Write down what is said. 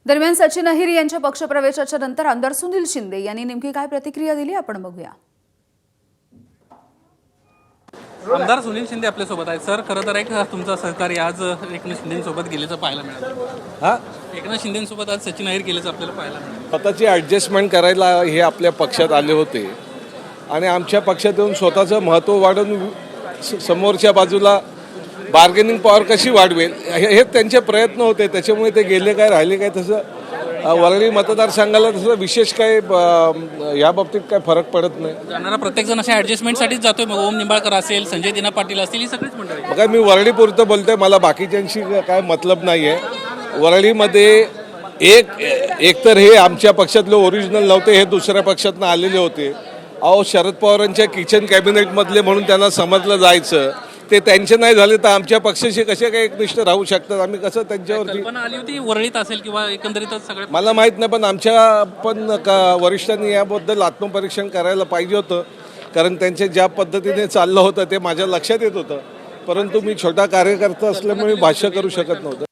दरम्यान सचिन अहिर यांच्या पक्षप्रवेशाच्या नंतर आमदार सुनील शिंदे यांनी नेमकी काय प्रतिक्रिया दिली आपण बघूया। आमदार सुनील शिंदे आपल्यासोबत आहेत। सर, खरं तर एक तुमचा सहकारी आज एकनाथ शिंदेसोबत गेल्याचं पाहायला मिळालं। एकनाथ शिंदेसोबत आज सचिन अहिर गेल्याचं आपल्याला पाहायला मिळालं। स्वतःची ॲडजस्टमेंट करायला हे आपल्या पक्षात आले होते आणि आमच्या पक्षात येऊन स्वतःचं महत्त्व वाढवून समोरच्या बाजूला बार्गेनिंग पॉवर कशी वाढवेल हे त्यांचे प्रयत्न होते। त्याच्यामुळे ते गेले काय राहिले काय तसं वरळी मतदारसंघाला तसं विशेष काय या बाबतीत काय फरक पडत नाही। जाणारा प्रत्येकजण अशा ॲडजस्टमेंटसाठीच जातोय। मग ओम निंबाळकर असेल, संजय दिना पाटील असतील, ही सगळीच मंडळी। बघा, मी वरळीपुरतं बोलतोय, मला बाकीच्यांशी काय मतलब नाही आहे। वरळीमध्ये एक तर हे आमच्या पक्षातले ओरिजिनल नव्हते, हे दुसऱ्या पक्षातनं आलेले होते। अहो, शरद पवारांच्या किचन कॅबिनेटमधले म्हणून त्यांना समजलं जायचं, ते त्यांचे नाही झाले तर आमच्या पक्षाशी कसे काय एकनिष्ठ राहू शकतात? आम्ही कसं त्यांच्यावरती कल्पना आली होती वरळीत असेल किंवा एकंदरीतच सगळं मला माहीत नाही, पण आमच्या वरिष्ठांनी याबद्दल आत्मपरीक्षण करायला पाहिजे होतं, कारण त्यांचे ज्या पद्धतीने चाललं होतं ते माझ्या लक्षात येत होतं, परंतु मी छोटा कार्यकर्ता असल्यामुळे भाष्य करू शकत नव्हतं।